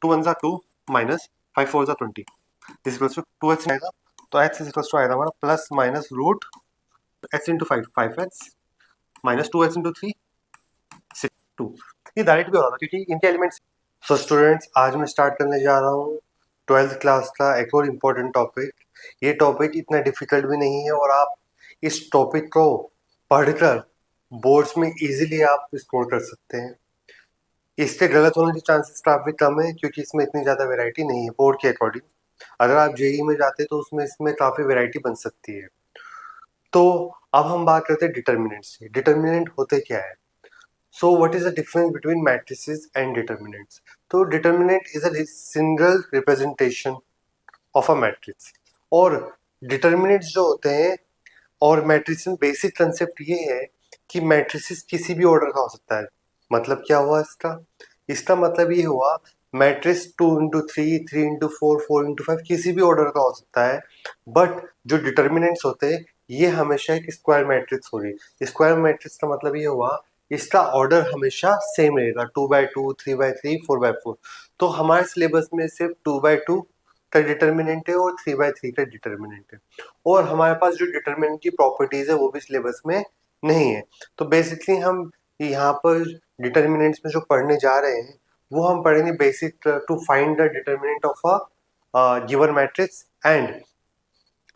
2 1 2 minus 5 4 20 this equals to 2x आएगा, तो x is equals to आएगा हमारा plus minus root x into 5x minus 2x into 3 2। ये direct भी हो रहा था क्योंकि इनके एलिमेंट्स। सो स्टूडेंट्स, आज मैं स्टार्ट करने जा रहा हूँ 12th क्लास का एक और इम्पोर्टेंट टॉपिक। ये टॉपिक इतना डिफिकल्ट भी नहीं है और आप इस टॉपिक को पढ़कर बोर्ड्स में इजीली आप स्कोर कर सकते हैं। इसके गलत होने के चांसेस काफ़ी कम है क्योंकि इसमें इतनी ज़्यादा वैरायटी नहीं है बोर्ड के अकॉर्डिंग। अगर आप जेई में जाते तो उसमें इसमें काफ़ी वैरायटी बन सकती है। तो अब हम बात करते हैं डिटर्मिनेंट्स की। डिटर्मिनेंट होते क्या है? So what is the difference between matrices and determinants? तो determinant is a single representation of a matrix और determinants जो होते हैं और matrix में बेसिक कंसेप्ट ये है कि matrices किसी भी ऑर्डर का हो सकता है। मतलब क्या हुआ इसका? इसका मतलब ये हुआ मैट्रिक्स 2 इंटू 3 3 इंटू 4 4 इंटू 5 किसी भी ऑर्डर का हो सकता है, बट जो डिटर्मिनेंट्स होते हैं ये हमेशा एक स्क्वायर मैट्रिक्स होगी। स्क्वायर मैट्रिक्स का मतलब ये हुआ इसका ऑर्डर हमेशा सेम रहेगा 2x2 3x3 4x4। तो हमारे सिलेबस में सिर्फ 2x2 का डिटर्मिनेंट है और 3x3 का डिटर्मिनेंट है और हमारे पास जो डिटर्मिनेंट की प्रॉपर्टीज है वो भी सिलेबस में नहीं है। तो बेसिकली हम यहाँ पर डिटर्मिनेंट्स में जो पढ़ने जा रहे हैं वो हम पढ़ेंगे basic to find the determinant of a given matrix and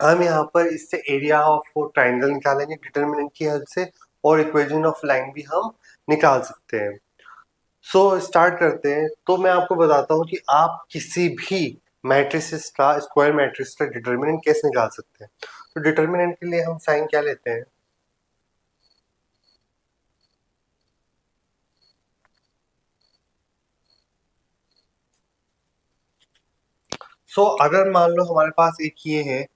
हम यहाँ पर इससे एरिया ऑफ ट्राइंगल निकालेंगे डिटर्मिनेंट की हेल्प से और इक्वेशन ऑफ लाइन भी हम निकाल सकते हैं। सो स्टार्ट करते हैं। तो मैं आपको बताता हूँ कि आप किसी भी मैट्रिसेस का स्क्वायर मैट्रिक्स का डिटर्मिनेंट कैसे निकाल सकते हैं। तो डिटर्मिनेंट के लिए हम साइन क्या लेते हैं? अगर मान लो हमारे पास एक ये है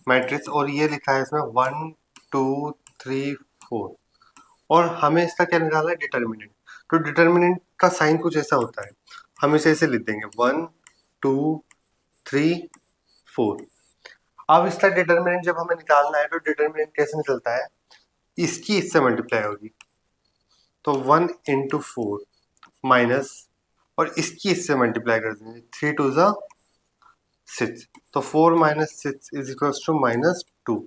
मैट्रिक्स और ये लिखा है इसमें 1 2 3 4 और हमें इसका क्या निकालना है? डिटर्मिनेंट। तो डिटर्मिनेंट का साइन कुछ ऐसा होता है, हम इसे ऐसे लिख देंगे 1 2 3 4। अब इसका डिटर्मिनेंट जब हमें निकालना है तो डिटर्मिनेंट कैसे निकलता है? इसकी इससे मल्टीप्लाई होगी, तो 1 इंटू 4 माइनस और इसकी इससे मल्टीप्लाई कर देंगे 3 2 ज़ा 6, तो 4 minus 6 is equals to minus 2।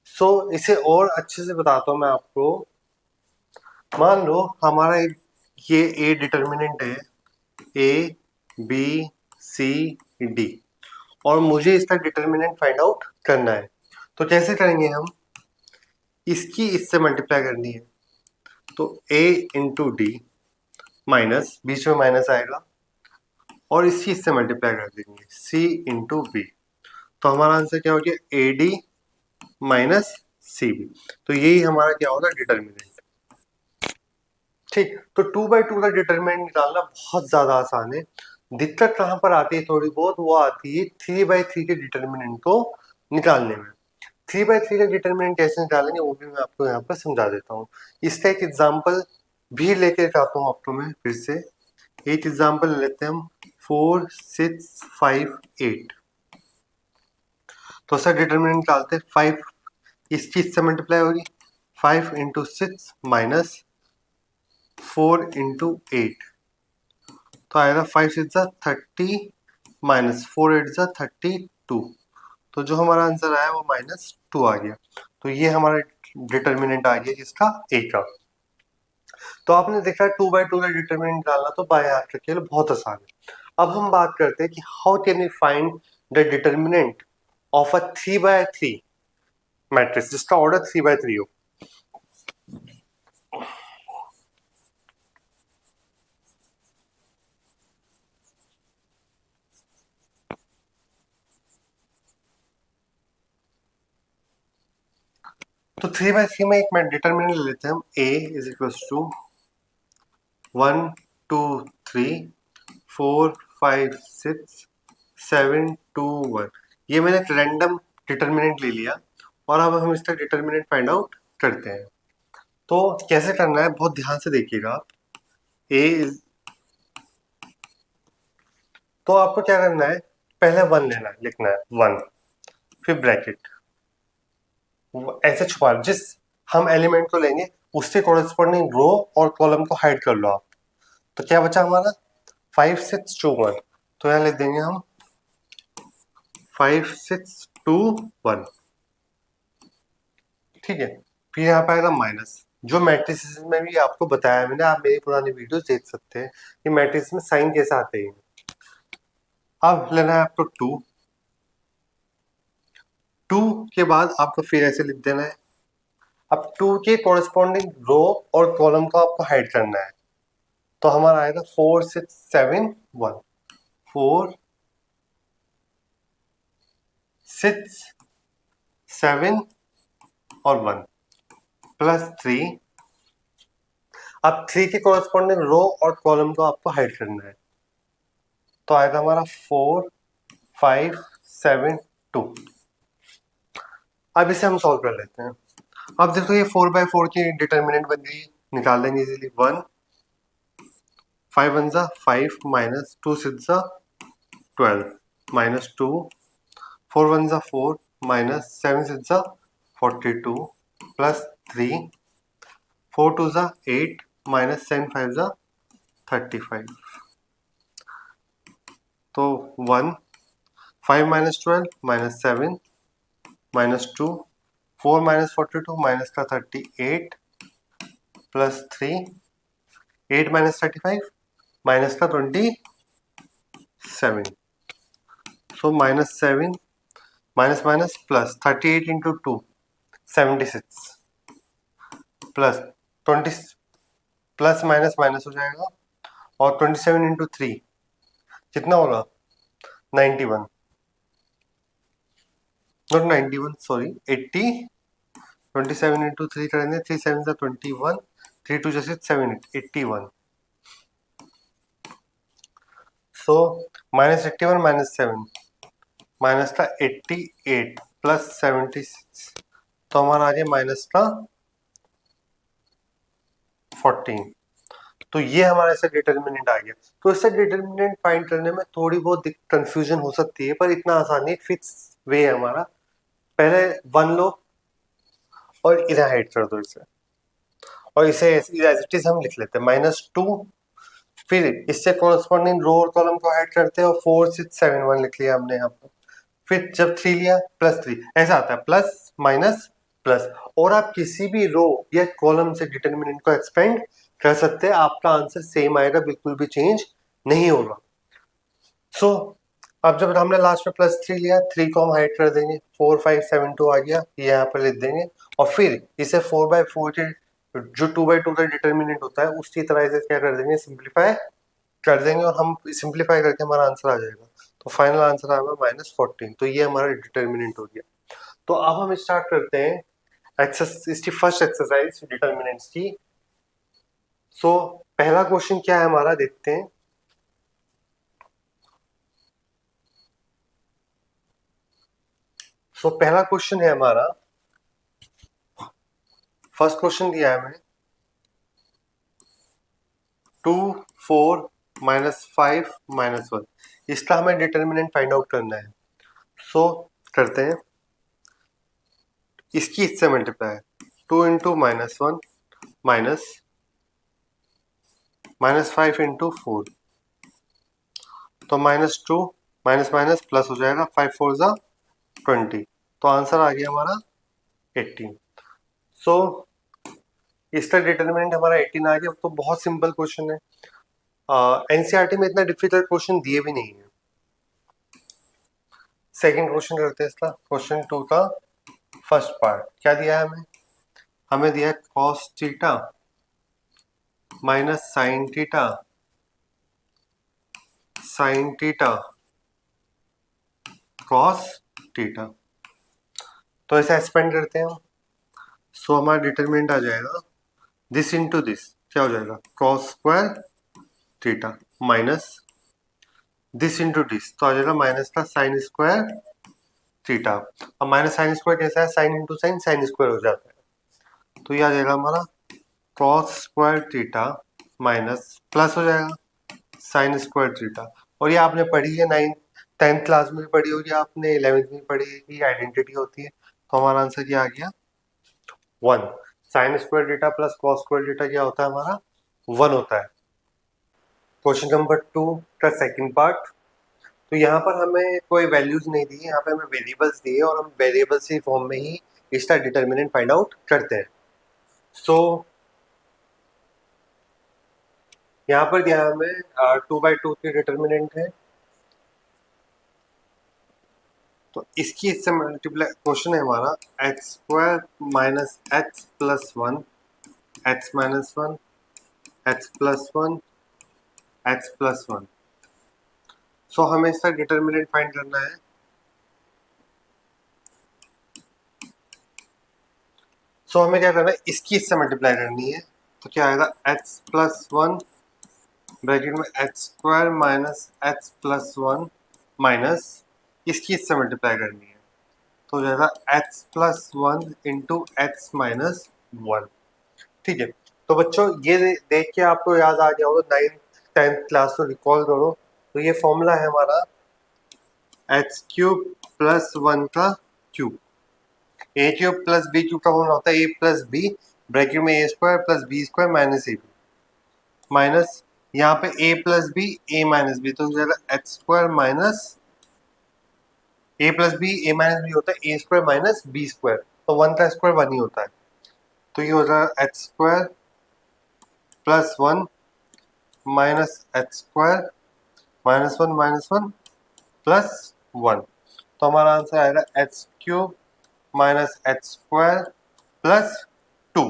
So इसे और अच्छे से बताता हूँ मैं आपको। मान लो हमारा ये ए डिटर्मिनेंट है ए बी सी डी और मुझे इसका डिटर्मिनेंट फाइंड आउट करना है। तो कैसे करेंगे हम? इसकी इससे मल्टीप्लाई करनी है, तो a इंटू डी माइनस बीच में माइनस आएगा और इसकी इससे मल्टीप्लाई कर देंगे c इंटू बी। तो हमारा आंसर क्या हो गया? A D minus C B. तो यही हमारा क्या होगा? डिटर्मिनेंट। ठीक, तो 2x2 का डिटर्मिनेंट निकालना बहुत ज्यादा आसान है। दिक्कत कहाँ पर आती है थोड़ी बहुत? वो आती है 3x3 के डिटर्मिनेंट को निकालने में। 3x3 का डिटर्मिनेंट कैसे निकालेंगे वो भी मैं आपको यहाँ पर समझा देता हूँ। इसका एक एग्जाम्पल भी लेके आता हूँ आपको मैं फिर से। एक एग्जाम्पल लेते हैं हम 4 6 5 8। तो सर डिटर्मिनेंट निकालते हैं 5 इसकी इससे मल्टीप्लाई होगी 5 इंटू 6 माइनस 4 इंटू 8, तो आएगा 5 6 30 माइनस 4 8 32। तो जो हमारा आंसर आया वो माइनस 2 आ गया। तो ये हमारा डिटर्मिनेंट आ गया किसका? ए का। तो आपने देखा 2x2 का डिटर्मिनेंट निकालना तो बाएं हाथ का खेल बहुत आसान है। अब हम बात करते हैं कि how can we find the determinant of a 3x3 matrix जिसका ऑर्डर 3x3 हो। तो 3x3 में एक डिटर्मिनेंट ले लेते हैं हम a इज इक्वल्स टू 1 2 3 4 5 6 7 2 1। ये मैंने एक रैंडम डिटर्मिनेंट ले लिया और अब हम इसका डिटर्मिनेंट फाइंड आउट करते हैं। तो कैसे करना है बहुत ध्यान से देखिएगा आप। a इज, तो आपको क्या करना है? पहले 1 लेना है, लिखना है 1, फिर ब्रैकेट ऐसे छुपा जिस हम एलिमेंट को लेंगे उससे कॉरेस्पॉन्डिंग रो और कॉलम को हाइड कर लो आप। तो क्या बचा हमारा? 5 6 2 1, तो यहाँ लिख देंगे हम 5 6 2 1, ठीक है। फिर यहाँ पे आएगा माइनस, जो मैट्रिसेस में भी आपको बताया मैंने, आप मेरी पुरानी वीडियोस देख सकते हैं कि मैट्रिक्स में साइन कैसे आते हैं। अब लेना है आपको 2 के बाद आपको फिर ऐसे लिख देना है। अब 2 के कॉरेस्पॉन्डिंग रो और कॉलम को आपको हाइड करना है, तो हमारा आएगा 4 6 7 1, 4 6 7 और 1 प्लस 3। अब 3 के कॉरेस्पॉन्डिंग रो और कॉलम को आपको हाइड करना है, तो आएगा हमारा 4 5 7 2। अब इसे हम सॉल्व कर लेते हैं। अब देखो ये 4/4 की डिटर्मिनेंट बन गई, निकाल लेंगे इजीली। 1 5 1 जा 5 माइनस 2 6 जा 12 माइनस 2 4 1 जा 4 माइनस 7 6 जा 42 प्लस 3 4 2 जा 8 माइनस 7 5 जा 35। तो 1 5 minus 12 minus 7 minus 2 4 minus 42 minus का 38 प्लस 3 8 माइनस 35 माइनस का 27। So minus 7 minus minus plus 38 into 2 76 plus 20 plus minus minus हो जाएगा, और 27 इंटू 3 कितना होगा 91, नॉट 91 सॉरी 80। 27 इंटू 3 करेंगे, 3 7 जा 21 3 2 जा 6 7 8 81। सो माइनस 81 माइनस 7 माइनस का 88 प्लस 76, तो हमारा आ गया माइनस का 14। तो ये हमारा ऐसा डिटर्मिनेंट आ गया। तो इससे डिटर्मिनेंट फाइंड करने में थोड़ी बहुत कंफ्यूजन हो सकती है, पर इतना आसान नहीं, फिक्स वे है हमारा। पहले 1 लो और इधर हाइड कर दो इसे, और इसे एज इट इज हम लिख लेते हैं -2। फिर इससे कॉरेस्पॉन्डिंग रो और कॉलम को हाइड करते हैं, और 4 6 7 1 लिख लिया हमने यहाँ पर। फिर जब 3 लिया +3, ऐसा आता है प्लस माइनस प्लस। और आप किसी भी रो या कॉलम से डिटर्मिनेंट को एक्सपेंड कर सकते हैं, आपका आंसर सेम आएगा, बिल्कुल भी चेंज नहीं होगा। सो अब जब हमने लास्ट में +3 लिया, 3 को हम हाइड कर देंगे, 4 5 7 2 आ गया, ये यहाँ पर लिख देंगे। और फिर इसे 4/4 के जो 2/2 का डिटर्मिनेंट होता है उसकी तरह इसे क्या कर देंगे, सिंप्लीफाई कर देंगे, और हम सिंप्लीफाई करके हमारा आंसर आ जाएगा। तो फाइनल आंसर आएगा -14। तो ये हमारा डिटर्मिनेंट हो गया। तो अब हम स्टार्ट करते हैं इसकी फर्स्ट एक्सरसाइज डिटर्मिनेंट्स की। सो पहला क्वेश्चन क्या है हमारा, देखते हैं। सो पहला क्वेश्चन है हमारा, फर्स्ट क्वेश्चन दिया है हमें 2 4 -5 -1। इसका हमें डिटर्मिनेंट फाइंड आउट करना है। सो करते हैं, इसकी इससे मल्टीप्लाई 2 इंटू -1 -5 इंटू 4, तो -2 माइनस माइनस प्लस हो जाएगा, 5 4 जा 20, तो आंसर आ गया हमारा 18। सो इसका डिटर्मिनेंट हमारा 18 आ गया। तो बहुत सिंपल क्वेश्चन है, एनसीईआरटी में इतना डिफिकल्ट क्वेश्चन दिए भी नहीं है। सेकंड क्वेश्चन करते हैं इसका, क्वेश्चन 2 का फर्स्ट पार्ट क्या दिया है हमें। हमें दिया है cos theta minus sine theta cos theta. तो ऐसा एक्सपेंड करते हैं हम। सो हमारा डिटरमिनेंट आ जाएगा दिस इंटू दिस, क्या हो जाएगा cos square theta minus this into this, तो आ जाएगा माइनस का साइन स्क्वायर थीटा। अब माइनस साइन स्क्वायर कैसा है, sine into sine sine square हो जाता है, तो ये आ जाएगा हमारा cos square theta minus plus हो जाएगा साइन स्क्वायर थीटा। और ये आपने पढ़ी है 10th क्लास में भी पढ़ी होगी आपने, 11th में पढ़ी है कि आइडेंटिटी होती है। तो हमारा आंसर क्या आ गया 1। Sine square theta plus cos square theta क्या होता है हमारा 1 होता है। क्वेश्चन नंबर 2 का सेकंड पार्ट। तो यहाँ पर हमें कोई वैल्यूज नहीं दी, यहाँ पे हमें वेरिएबल्स दिए और हम वेरिएबल्स की फॉर्म में ही इसका डिटर्मिनेंट फाइंड आउट करते हैं। सो यहाँ पर दिया हमें 2/2 की डिटर्मिनेंट है, तो इसकी इससे मल्टीप्लाई क्वेश्चन है हमारा x² minus x plus 1 x minus 1 x plus 1 x plus 1। सो हमें इसका डिटर्मिनेंट फाइंड करना है। सो हमें क्या करना है, इसकी इससे मल्टीप्लाई करनी है। तो क्या आएगा x प्लस 1 ब्रैकेट में x² minus x plus 1 minus इसकी इससे मल्टीप्लाई करनी है, तो हो जाएगा x plus 1 into x minus 1। ठीक है, तो बच्चों ये देख के आपको याद आ गया होगा, 9th 10th क्लास को रिकॉल करो। तो ये फॉर्मूला है हमारा x³ प्लस 1 का क्यूब। a³ प्लस b³ का फॉर्मूला होता है a प्लस बी ब्रैकेट में a² plus b² minus ab minus यहाँ पे a plus B a minus B, तो हो जाएगा x² minus a plus B a minus B होता है a² माइनस b², तो 1 का स्क्वायर 1 ही होता है। तो ये हो जाएगा x² plus 1 minus x² minus 1 plus 1, तो हमारा आंसर आएगा x³ माइनस x² प्लस 2।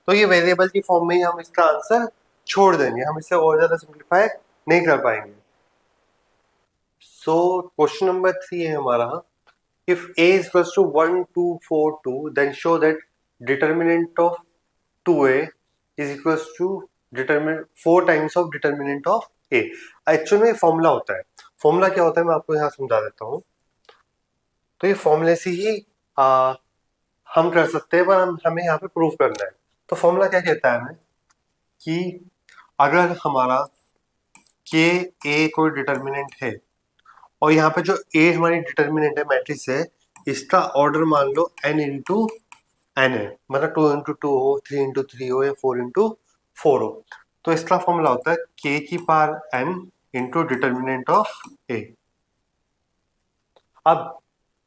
तो ये वेरिएबल की फॉर्म में ही हम इसका आंसर छोड़ देंगे, हम इसे और ज्यादा सिंप्लीफाई नहीं कर पाएंगे। सो क्वेश्चन नंबर 3 है हमारा, if a is equals to 1 2 4 2 then show that determinant of 2a is equals to determinant 4 times of determinant of a। Actually में फॉर्मूला होता है, फॉर्मूला क्या होता है मैं आपको यहाँ समझा देता हूँ। तो ये फॉर्मूले से ही हम कर सकते हैं, पर हमें यहाँ पे प्रूफ करना है। तो फॉर्मूला क्या कहता है हमें कि अगर हमारा के ए कोई डिटर्मिनेंट है और यहाँ पे जो ए हमारी डिटर्मिनेंट है मैट्रिक्स है, इसका ऑर्डर मान लो n इंटू एन है, मतलब 2 इंटू 2 हो, 3 इंटू 3 हो या 4 इंटू 4 हो, तो इसका फॉर्मूला होता है k की power n into determinant of a। अब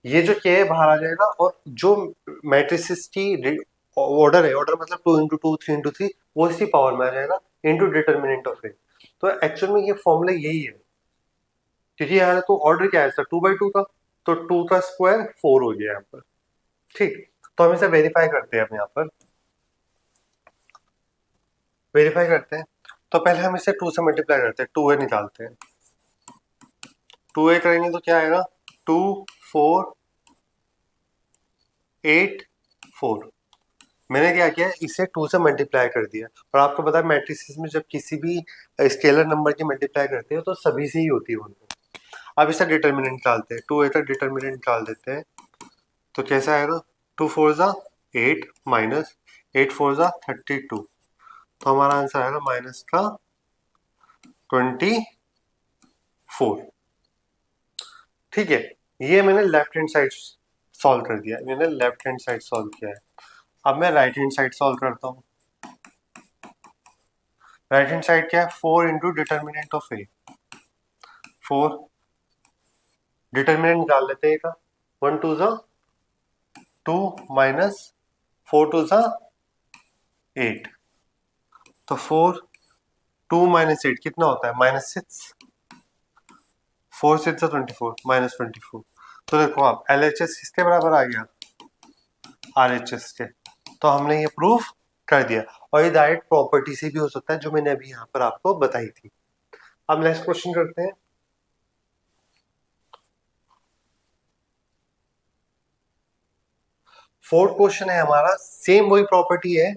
ये जो k है बाहर आ जाएगा और जो मैट्रिसेस की ऑर्डर है, ऑर्डर मतलब 2 इंटू 2 3 इंटू 3, वो इसी पावर में आ जाएगा इंटू डिटर्मिनेंट ऑफ a। तो एक्चुअल में ये फॉर्मूला यही है, क्योंकि यहाँ तो ऑर्डर क्या है इसका 2/2 का, तो 2 का स्क्वायर 4 हो गया यहाँ पर। ठीक, तो हम इसे वेरीफाई करते हैं, अब यहाँ पर वेरीफाई करते हैं। तो पहले हम इसे 2 से मल्टीप्लाई करते हैं, 2a निकालते हैं। 2a करेंगे तो क्या आएगा 2 4 8 4। मैंने क्या किया, इसे 2 से मल्टीप्लाई कर दिया, और आपको पता है मैट्रिसेस में जब किसी भी स्केलर नंबर की मल्टीप्लाई करते हैं तो सभी से ही होती है उनको। अब इसका डिटर्मिनेंट निकालते हैं, 2a का डिटर्मिनेंट निकाल देते हैं। तो कैसा आएगा 2 4 जा 8 माइनस 8 4 जा 32, तो हमारा आंसर आएगा माइनस का 24। ठीक है, ये मैंने लेफ्ट हैंड साइड सॉल्व कर दिया, मैंने लेफ्ट हैंड साइड सॉल्व किया है। अब मैं राइट हैंड साइड सॉल्व करता हूँ। राइट हैंड साइड क्या है 4 into determinant of A, 4 determinant निकाल लेते हैं का 1 2 जा 2 माइनस 4 2 जा 8, तो 4 2 माइनस 8 कितना होता है -6, 4 6 जा 24 -24। तो देखो आप LHS किसके बराबर आ गया RHS के, तो हमने ये प्रूफ कर दिया। और ये डायरेक्ट प्रॉपर्टी से भी हो सकता है जो मैंने अभी यहाँ पर आपको बताई थी। अब नेक्स्ट क्वेश्चन करते हैं। फोर्थ क्वेश्चन है हमारा, सेम वही प्रॉपर्टी है,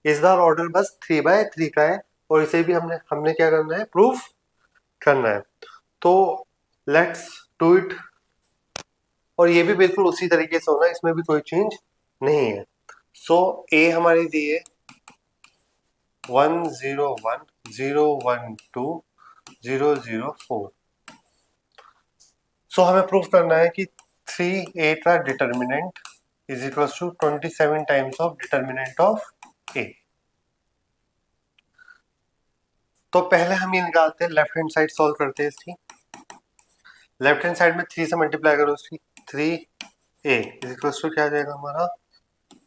इस बार ऑर्डर बस 3/3 का है, और इसे भी हमने क्या करना है प्रूफ करना है। तो लेट्स डू इट, और ये भी बिल्कुल उसी तरीके से होना है, इसमें भी कोई चेंज नहीं है। सो ए हमारी दी है 1 0 1 0 1 2 0 0 4। सो हमें प्रूफ करना है कि 3a का determinant is equal to 27 times of determinant of a। तो पहले हम ये निकालते हैं, लेफ्ट हैंड साइड सॉल्व करते हैं इसकी। लेफ्ट हैंड साइड में 3 से मल्टीप्लाई करो इसकी, 3a इज इक्वल्स टू क्या आ जाएगा हमारा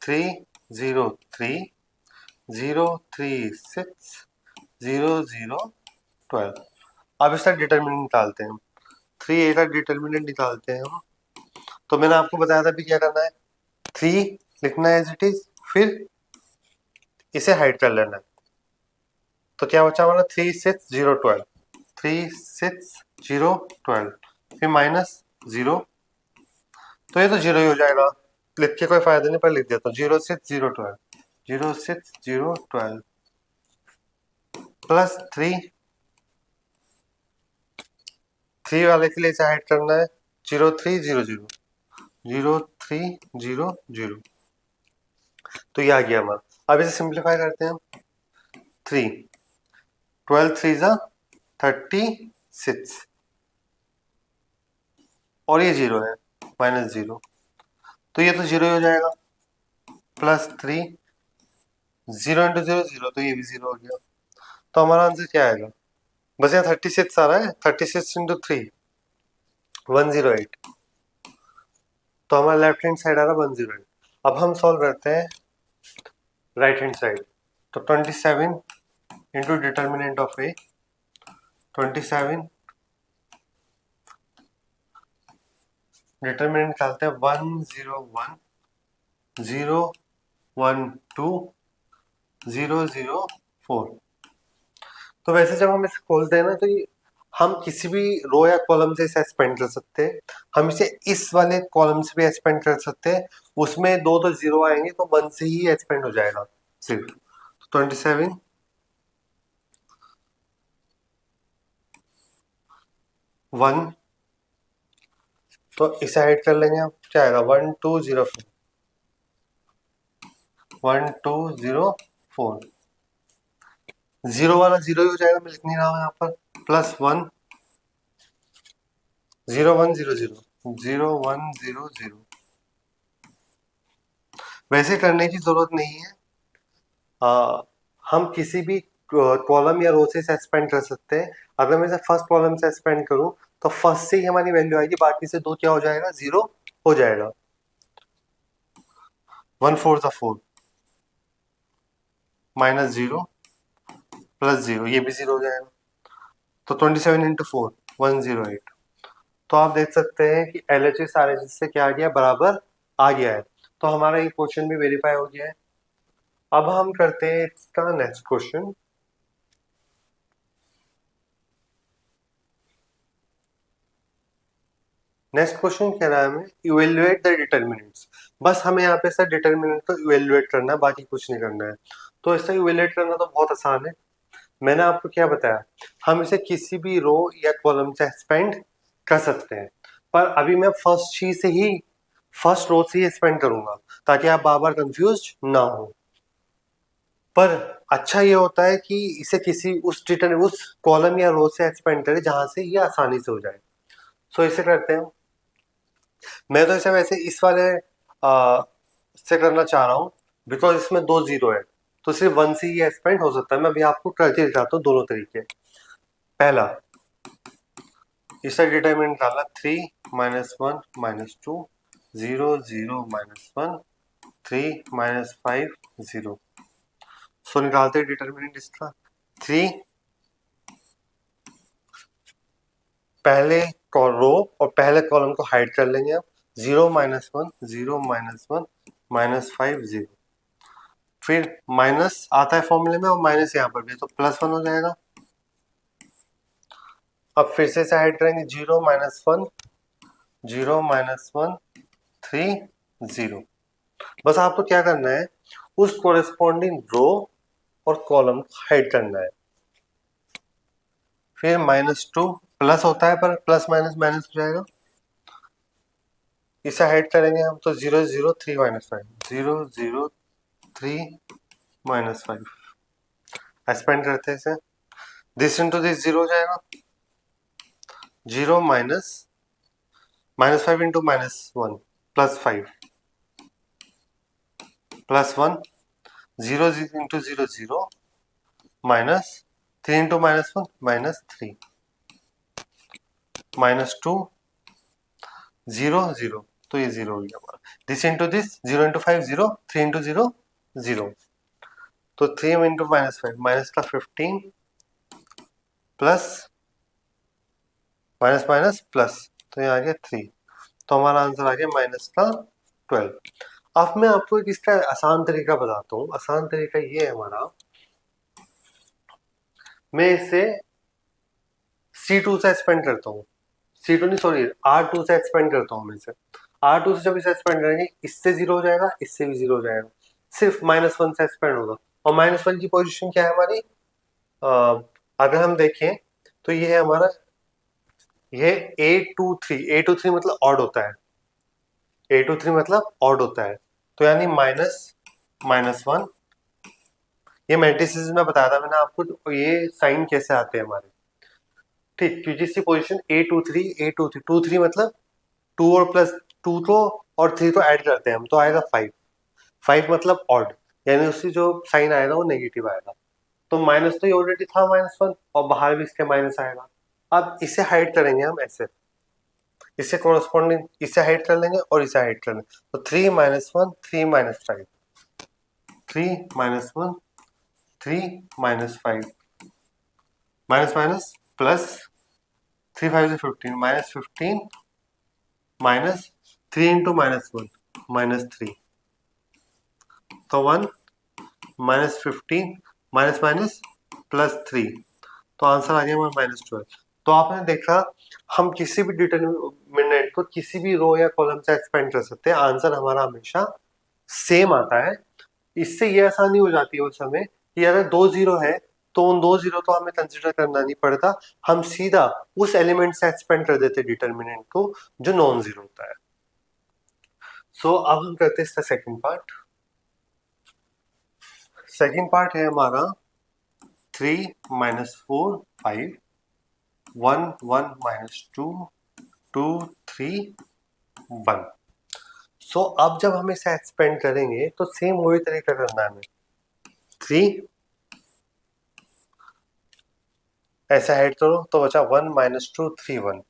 303,036,00,12। अब इसका डिटर्मिनेंट निकालते हैं हम, 3a का डिटर्मिनेंट निकालते हैं हम। तो मैंने आपको बताया था भी क्या करना है, 3 लिखना है एज इट इज, फिर इसे हाइड कर लेना है। तो क्या बचा हमारा 36012, 36012, फिर -0, तो ये तो 0 ही हो जाएगा, लिख के कोई फायदा नहीं, पर लिख देता हूँ 06012, 06012 प्लस 3 वाले के लिए इसे हाइड करना है 0300, 0300, तो ये आ गया हमारा। अब इसे सिंप्लीफाई करते हैं हम, 3 12 3 जा 36 और ये 0 है, -0, तो ये तो 0 ही हो जाएगा, प्लस 3 0 इंटू 0 0, तो ये भी 0 हो गया। तो हमारा आंसर क्या आएगा, बस यहाँ 36 आ रहा है, 36 इंटू 3 108, तो हमारा लेफ्ट हैंड साइड आ रहा है 108। अब हम सॉल्व करते हैं राइट हैंड साइड, तो 27 into determinant of A, 27 determinant निकालते हैं 101 012 004। तो वैसे जब हम इसे खोलते हैं ना, तो ये हम किसी भी रो या कॉलम से इसे एक्सपेंड कर सकते हैं। हम इसे इस वाले कॉलम से भी एक्सपेंड कर सकते हैं, उसमें दो तो जीरो आएंगे, तो 1 से ही एक्सपेंड हो जाएगा सिर्फ। 27 1, तो इसे हाइड कर लेंगे हम, क्या आएगा 1204, 1204, जीरो वाला जीरो ही हो जाएगा, मैं लिख नहीं रहा हूँ यहाँ पर, प्लस 1 0100 0100। वैसे करने की जरूरत नहीं है, हम किसी भी कॉलम या रो से एक्सपेंड कर सकते हैं। अगर मैं इसे फर्स्ट कॉलम से एक्सपेंड करूं, तो फर्स्ट से ही हमारी वैल्यू आएगी, बाकी से दो क्या हो जाएगा, जीरो हो जाएगा। 1 4 4 -0 प्लस 0, ये भी 0 हो जाएगा, तो 27 इंटू 4 108। तो आप देख सकते हैं कि LHS RHS से क्या आ गया, बराबर आ गया है। तो हमारा ये क्वेश्चन भी वेरीफाई हो गया है। अब हम करते हैं इसका नेक्स्ट क्वेश्चन। नेक्स्ट क्वेश्चन कह रहा है हमें इवेल्युएट द डिटर्मिनेंट्स। बस हमें यहाँ पे सर डिटर्मिनेंट को इवेल्युएट करना है, बाकी कुछ नहीं करना है। तो इससे इवेल्युएट करना तो बहुत आसान है। मैंने आपको क्या बताया, हम इसे किसी भी रो या कॉलम से एक्सपेंड कर सकते हैं, पर अभी मैं फर्स्ट चीज से ही, फर्स्ट रो से ही एक्सपेंड करूंगा, ताकि आप बार बार कंफ्यूज ना हो। पर अच्छा ये होता है कि इसे किसी उस कॉलम या रो से एक्सपेंड करें जहां से ये आसानी से हो जाए। सो इसे करते हैं, मैं तो इसे वैसे इस वाले से करना चाह रहा हूँ, बिकॉज इसमें दो जीरो है, तो सिर्फ 1 से ही एक्सपेंड हो सकता है। मैं अभी आपको करके दिखाता हूँ दोनों तरीके। पहला, इसका डिटरमिनेंट निकालना 3 -1 -2 0 0 -1 3 -5 0। सो निकालते डिटरमिनेंट इसका, 3 पहले रो और पहले कॉलम को हाइड कर लेंगे आप, 0 -1 0 -1 -5 0, फिर माइनस आता है फॉर्मूले में, और माइनस यहाँ पर भी, तो +1 हो जाएगा। अब फिर से हाइड करेंगे, 0 -1 0 -1 3 0। बस आपको क्या करना है, उस कोरेस्पॉन्डिंग रो और कॉलम को हाइड करना है। फिर -2 प्लस होता है, पर प्लस माइनस माइनस हो जाएगा, इसे हाइड करेंगे हम, तो 0 0 3 -5 0 0 3 -5 एक्सपेंड करते हैं इसे, दिस इंटू दिस 0 हो जाएगा, 0 -5 इंटू -1 +5 +1 0 इंटू 0 0 -1 3 इंटू -1 -3 -2 0 0, तो ये 0 हो गया हमारा। This into this 0 into 5 0, 3 into 0 0, तो 3 इंटू -5 माइनस का 15 प्लस माइनस माइनस प्लस, तो ये आ गया 3, तो हमारा आंसर आ गया माइनस का 12। अब मैं आपको एक इसका आसान तरीका बताता हूँ। आसान तरीका ये है हमारा, मैं इसे C2 से एक्सपेंड करता हूँ, C2 नहीं सॉरी R2 से एक्सपेंड करता हूँ मैं इसे। R2 से जब इसे एक्सपेंड करेंगे इससे 0 हो जाएगा, इससे भी 0 हो जाएगा, सिर्फ -1 से एक्सपेंड होगा। और -1 की पोजीशन क्या है हमारी, अगर हम देखें तो ये है हमारा, ये A23 मतलब ऑड होता है, A23 मतलब ऑड होता है, तो यानी -1। ये मैट्रिसेस में बताया था मैंने आपको, तो ये साइन कैसे आते हैं हमारे, ठीक, क्योंकि इसकी पोजीशन A23 मतलब 2 और प्लस 2 तो और 3 तो ऐड करते हैं हम, तो आएगा 5 मतलब ऑड, यानी उसकी जो साइन आएगा वो नेगेटिव आएगा। तो माइनस तो ये ऑलरेडी था -1, और बाहर भी इसके माइनस आएगा। अब इसे हाइड करेंगे हम ऐसे, इससे कोरस्पॉन्डिंग इसे हाइड कर लेंगे और इसे हाइड कर लेंगे, तो 3 -1 3 -5, 3 -1 3 -5, माइनस माइनस प्लस, 3 5 से 15 -15 माइनस 3 इंटू -1 -3, तो 1 -15 माइनस माइनस प्लस 3, तो आंसर आ गया हमारा -12। तो आपने देखा हम किसी भी डिटरमिनेंट को किसी भी रो या कॉलम से एक्सपेंड कर सकते हैं, आंसर हमारा हमेशा सेम आता है। इससे ये आसानी हो जाती है उस समय कि अगर 2 जीरो है तो उन 2 जीरो तो हमें कंसिडर करना नहीं पड़ता, हम सीधा उस एलिमेंट से एक्सपेंड कर देते डिटरमिनेंट को जो नॉन जीरो होता है। सो अब हम करते हैं इसका सेकंड पार्ट। सेकंड पार्ट है हमारा 3 -4 5 1 1 -2 2 3 1। सो अब जब हम इसे एक्सपेंड करेंगे तो सेम वही तरीका करना है हमें, 3 ऐसे ऐड करो तो बचा 1 -2 3 1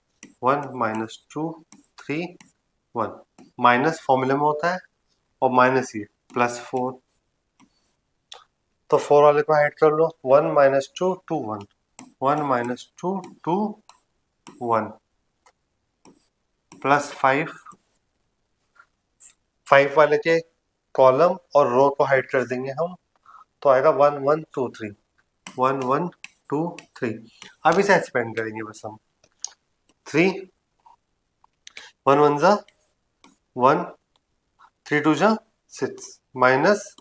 1 -2 3 1, माइनस फॉर्मूले में होता है और माइनस ये +4, तो 4 वाले को ऐड कर लो, 1 -2 2 1 1 -2 2 1 +5, 5 वाले के कॉलम और रो को हाइड कर देंगे हम, तो आएगा 1 1 2 3 1 1 2 3। अब इसे एक्सपेंड करेंगे बस हम, 3 1 1 जा 1 3 2 जा 6 माइनस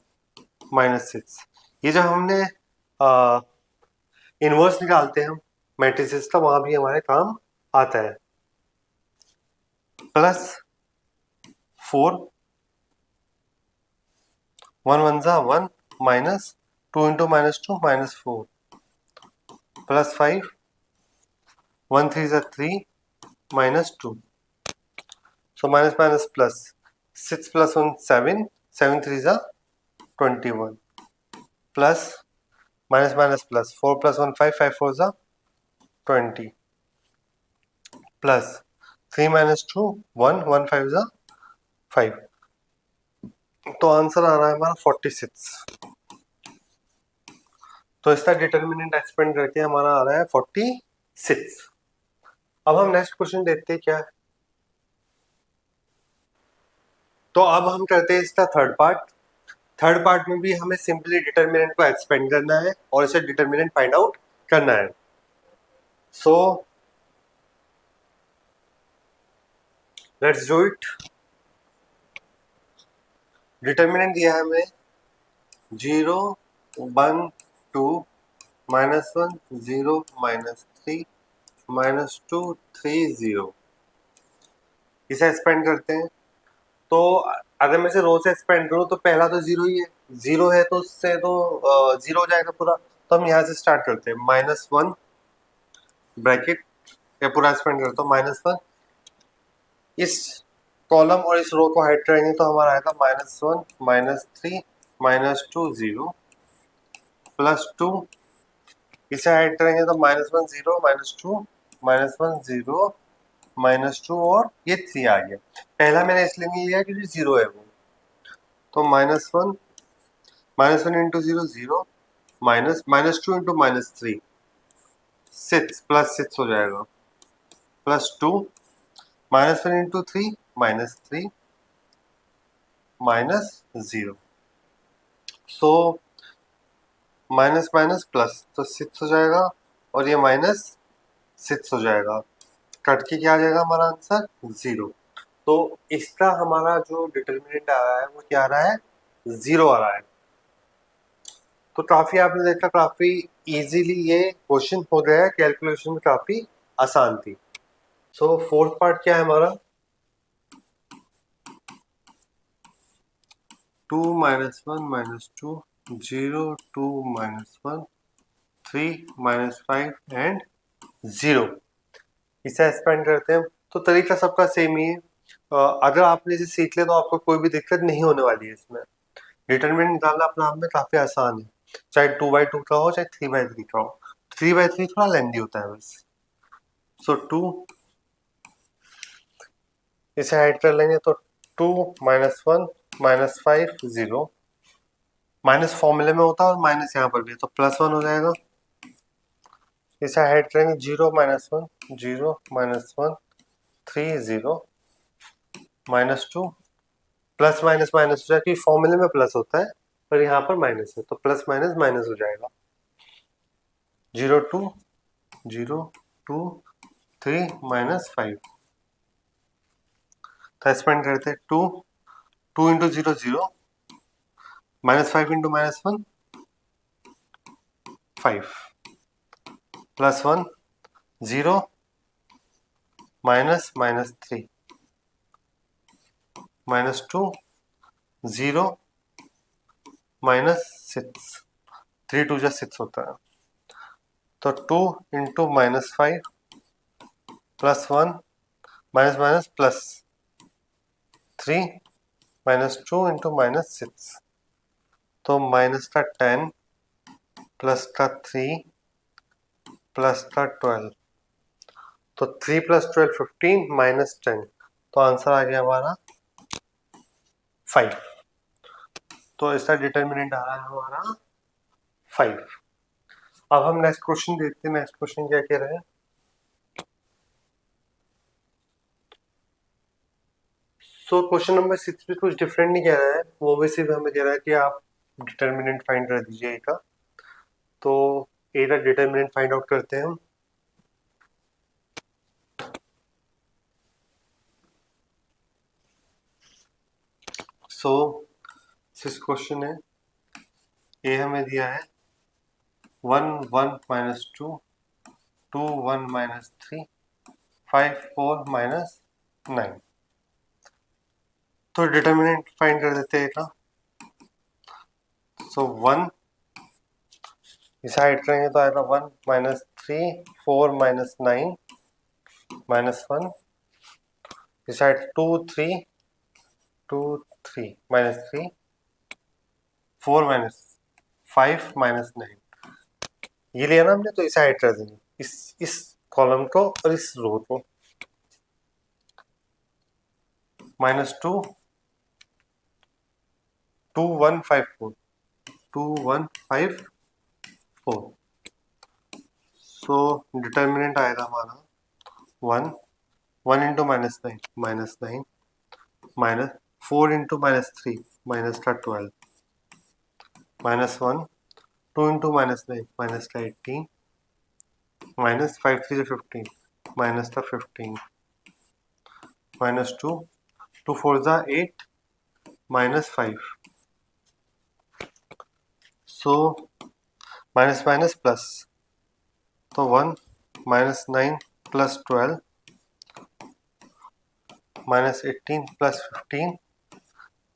-6। ये जब हमने इनवर्स निकालते हैं हम मैट्रिसेस का, वहां भी हमारे काम आता है। +4 1 1 जा 1 माइनस 2 इंटू -2 -4 +5 1 3 जा 3 -2, so minus minus plus 6 plus 1 7 7 3 जा 21 plus minus minus plus 4 plus 1 5 5 4 जा 20 plus 3 minus 2 1 1 5 जा 5, तो आंसर आ रहा है हमारा 46। तो इसका डिटर्मिनेंट एक्सपेंड करके हमारा आ रहा है 46। अब हम नेक्स्ट क्वेश्चन देखते हैं क्या है। तो अब हम करते हैं इसका थर्ड पार्ट। थर्ड पार्ट में भी हमें सिंपली डिटर्मिनेंट को एक्सपेंड करना है और इसे डिटर्मिनेंट फाइंड आउट करना है। So let's do it. Determinant दिया है हमें 0 1 2 -1 0 -3 -2 3 0। इसे एक्सपेंड करते हैं, तो अगर मैं इसे रो से एक्सपेंड करूं तो पहला तो 0 ही है, 0 है तो उससे तो 0 हो जाएगा पूरा। तो हम यहाँ से स्टार्ट करते हैं, -1 ब्रैकेट ये पूरा एक्सपेंड करता हूँ, -1 इस कॉलम और इस रो को हाइड करेंगे तो हमारा आएगा -1 -3 -2 0 +2 इसे ऐड करेंगे तो -1 0 -2 -1 0 -2 और ये 3 आ गया। पहला मैंने इसलिए नहीं लिया क्योंकि 0 है वो, तो -1 इंटू 0 0 -2 इंटू -3 6 +6 हो जाएगा, +2 -1 into 3 -3 -0। So minus minus plus तो 6 हो जाएगा और ये -6 हो जाएगा। कट के क्या आ जाएगा हमारा आंसर 0। तो इसका हमारा जो डिटर्मिनेंट आ रहा है वो क्या आ रहा है 0 आ रहा है। तो काफी आपने देखा काफी इजीली ये क्वेश्चन हो गया है, कैलकुलेशन में काफी आसान थी। सो फोर्थ पार्ट क्या है हमारा 2 -1 -2 0 2 -1 3 -5 एंड 0। इसे एक्सपेंड करते हैं तो तरीका सबका सेम ही है। अगर आपने इसे सीख लिया तो आपको कोई भी दिक्कत नहीं होने वाली है इसमें। डिटरमिनेंट निकालना अपने आप में काफी आसान है, चाहे 2/2 का हो चाहे 3/3 का हो। 3/3 थोड़ा लेंदी होता है बस। सो 2 इसे ऐड कर लेंगे तो 2 -1 -5 0 माइनस फॉर्मूले में होता है और माइनस यहाँ पर भी है तो +1 हो जाएगा। इसे ऐड करेंगे 0 -1 0 -1 3 0 -2 प्लस माइनस माइनस हो जाएगा क्योंकि फॉर्मूले में प्लस होता है पर यहाँ पर माइनस है तो प्लस माइनस माइनस हो जाएगा। 0 2 0 2 3 -5 तो एक्सपेंड करते हैं 2 2 इंटू 0 0 -5 इंटू -1 5 +1 0 -3 -2 0 -6 3 2 जा 6 होता है तो 2 into -5 +1 minus minus plus 3 -2 into -6 तो माइनस का 10 प्लस का 3 प्लस का 12 तो 3 + 12 15 -10 तो आंसर आ गया हमारा 5। तो इसका डिटर्मिनेंट आ रहा है हमारा 5। अब हम नेक्स्ट क्वेश्चन देखते हैं। नेक्स्ट क्वेश्चन क्या कह रहे हैं। सो क्वेश्चन नंबर 6 भी कुछ डिफरेंट नहीं कह रहा है, वो भी सिर्फ हमें कह रहा है कि आप डिटर्मिनेंट फाइंड कर दीजिए ए का। तो ए का डिटर्मिनेंट फाइंड आउट करते हैं हम। सो सिक्स क्वेश्चन है, ए हमें दिया है 1 1 -2 2 1 -3 5 4 -9। तो डिटर्मिनेंट फाइंड कर देते हैं का। सो 1 डिसाइड करेंगे तो आएगा 1 -3 4 -9 -1 डिसाइड 2 3 2 3 -3 4 -5 -9 ये लिया ना हमने तो इसे हाइड कर देंगे इस कॉलम को और इस रो को। -2 2 1 5 4 2 1 5 4 सो डिटर्मिनेंट आएगा हमारा 1 1 into -9 -9 -4 into -3 -12 -1 2 into -9 -18 -5 3 15 -15 -2 2 4 8 -5 so minus minus plus तो 1 -9 + 12 -18 + 15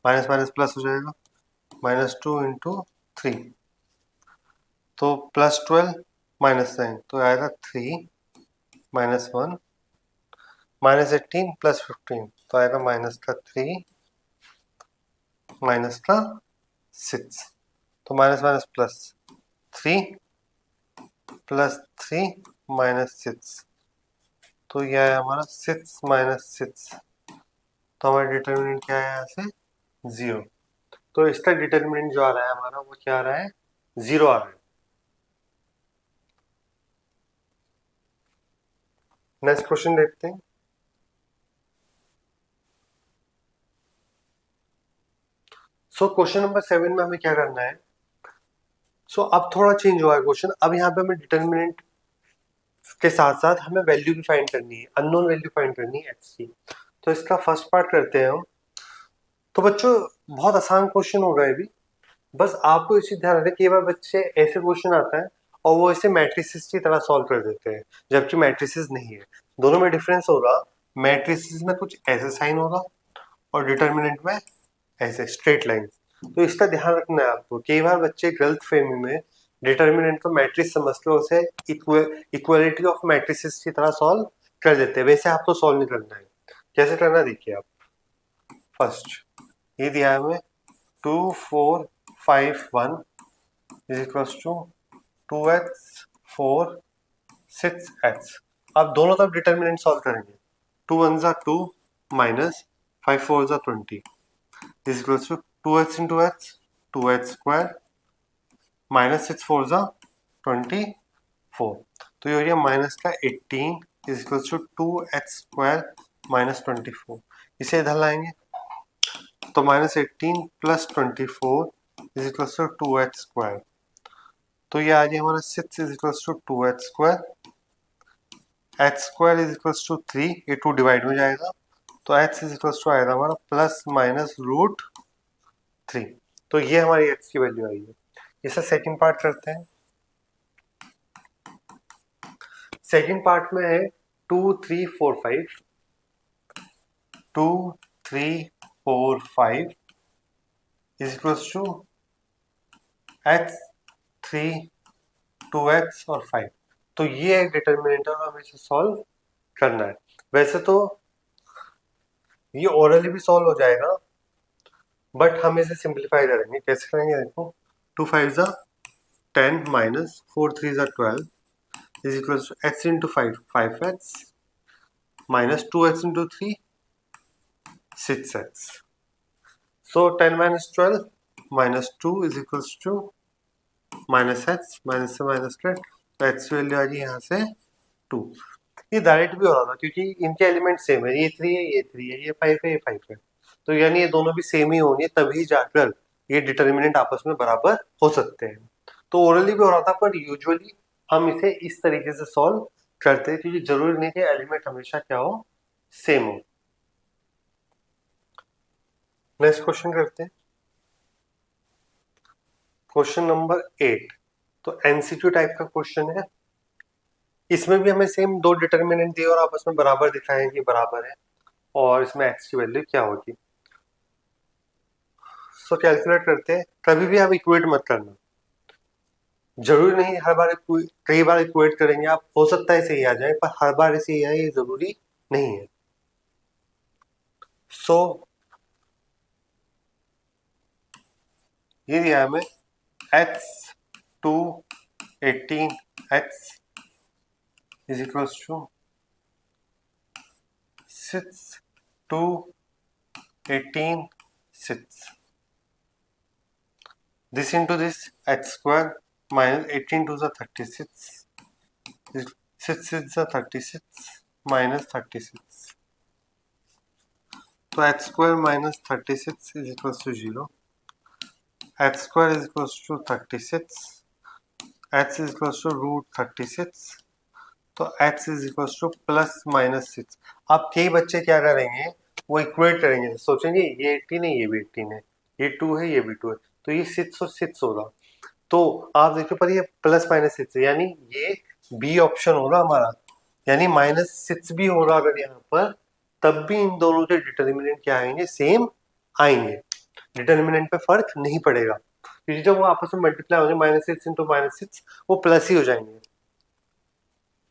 माइनस माइनस प्लस हो जाएगा -2 इंटू 3 तो +12 -9 तो आएगा 3 -1 -18 + 15 तो आएगा -3 -6 तो माइनस माइनस प्लस 3 +3 -6, तो यह है हमारा 6 -6, तो हमारा डिटर्मिनेंट क्या है यहाँ से 0। तो इसका डिटर्मिनेंट जो आ रहा है हमारा वो क्या आ रहा है 0 आ रहा है। नेक्स्ट क्वेश्चन देखते हैं। सो क्वेश्चन नंबर 7 में हमें क्या करना है। सो अब थोड़ा चेंज हुआ है क्वेश्चन। अब यहाँ पे हमें डिटर्मिनेंट के साथ साथ हमें वैल्यू भी फाइंड करनी है, अननोन वैल्यू फाइंड करनी है एक्स की। तो इसका फर्स्ट पार्ट करते हैं हम। तो बच्चों बहुत आसान क्वेश्चन होगा ये भी, बस आपको इसी ध्यान रखना कई बार बच्चे ऐसे क्वेश्चन आता है और वो इसे मैट्रिसेस की तरह सॉल्व कर देते हैं, जबकि मैट्रिसेस नहीं है। दोनों में डिफरेंस होगा, मैट्रिसेस में कुछ ऐसे साइन होगा और डिटर्मिनेंट में ऐसे स्ट्रेट लाइन। तो इसका ध्यान रखना है आपको। कई बार बच्चे गलत फहमी में डिटर्मिनेंट को मैट्रिक्स समझ के उसे इक्वलिटी ऑफ मैट्रिसेस की तरह सॉल्व कर देते हैं। वैसे आपको सॉल्व नहीं करना है। कैसे करना देखिए आप। फर्स्ट ये दिया है हमें 2 4 5 1 is equals to 2x 4 6x। आप दोनों तरफ डिटर्मिनेंट सॉल्व करेंगे। 2 1 जा 2 माइनस 5 4 जा 20 is equals to 2x into x 2x square minus 6 4 जा 24। तो ये हो गया माइनस का 18 is equals to 2x square minus 24। इसे इधर लाएंगे तो minus 18 plus 24 is equals to 2x square। तो ये आ गया हमारा 6 is equals to 2x square, x square is equals to 3, ये 2 डिवाइड में जाएगा तो x is equals to आएगा हमारा प्लस माइनस रूट 3। तो ये हमारी x की वैल्यू आई है। इसे सेकंड पार्ट करते हैं। सेकंड पार्ट में है 2 3 4 5 2 3 4 5 is equals to x 3 2x और 5। तो ये एक डिटर्मिनेंट है और हमें इसे सॉल्व करना है। वैसे तो ये ओरली भी सॉल्व हो जाएगा, बट हम इसे सिंप्लीफाई करेंगे। कैसे करेंगे देखो, 2 5 जा 10 माइनस 4 3 जा 12 is equals to x into 5 5x minus 2x into 3 6x। So 10 minus 12 minus 2 is equals to minus x, minus से minus कट तो x वैल्यू आ गई यहाँ से 2। ये डायरेक्ट भी हो रहा था क्योंकि इनके एलिमेंट सेम है, ये 3 है ये 3 है ये 5 है ये 5 है। तो यानी ये दोनों भी सेम ही होंगे तभी जाकर ये डिटर्मिनेंट आपस में बराबर हो सकते हैं। तो ओरली भी हो रहा था, पर यूजुअली हम इसे इस तरीके से सॉल्व करते हैं क्योंकि जरूरी नहीं कि एलिमेंट हमेशा क्या हो सेम हो। नेक्स्ट क्वेश्चन करते हैं। क्वेश्चन नंबर 8 तो एमसीक्यू टाइप का क्वेश्चन है। इसमें भी हमें सेम दो डिटर्मिनेंट दिए और आपस में बराबर दिखाएं कि बराबर है और इसमें एक्स की वैल्यू क्या होगी। सो कैलकुलेट करते हैं। कभी भी आप इक्वेट मत करना, जरूरी नहीं हर बार कई बार इक्वेट करेंगे आप, हो सकता है सही आ जाए पर हर बार सही आए ये जरूरी नहीं है। सो ये दिया है हमें x 2 18x is equals to 6 2 18 6। This into this x square minus 18 to the 36 6 is the 36 minus 36। तो x square minus 36 is equals to 0, x square is equals to 36, x is equals to root 36, तो x is equals to plus minus 6। अब कई बच्चे क्या करेंगे, वो equate करेंगे, सोचेंगे ये 18 है ये भी 18 है, ये 2 है ये भी 2 है, तो ये 6 और 6 होगा। तो आप देखो पर ये प्लस माइनस 6 है, यानी ये बी ऑप्शन होगा हमारा, यानी -6 भी होगा अगर यहाँ पर, तब भी इन दोनों के डिटर्मिनेंट क्या आएंगे सेम आएंगे, डिटर्मिनेंट पे फर्क नहीं पड़ेगा क्योंकि जब वो आपस में मल्टीप्लाई होंगे -6 इंटू -6 वो प्लस ही हो जाएंगे।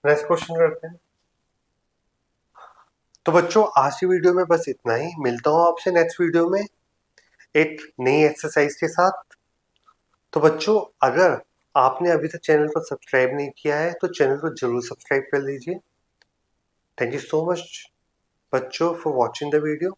नेक्स्ट क्वेश्चन करते हैं। तो बच्चों आज की वीडियो में बस इतना ही, मिलता हूँ आपसे नेक्स्ट वीडियो में एक नई एक्सरसाइज के साथ। तो बच्चों अगर आपने अभी तक चैनल को सब्सक्राइब नहीं किया है तो चैनल को जरूर सब्सक्राइब कर लीजिए। थैंक यू सो मच बच्चों फॉर वॉचिंग द वीडियो।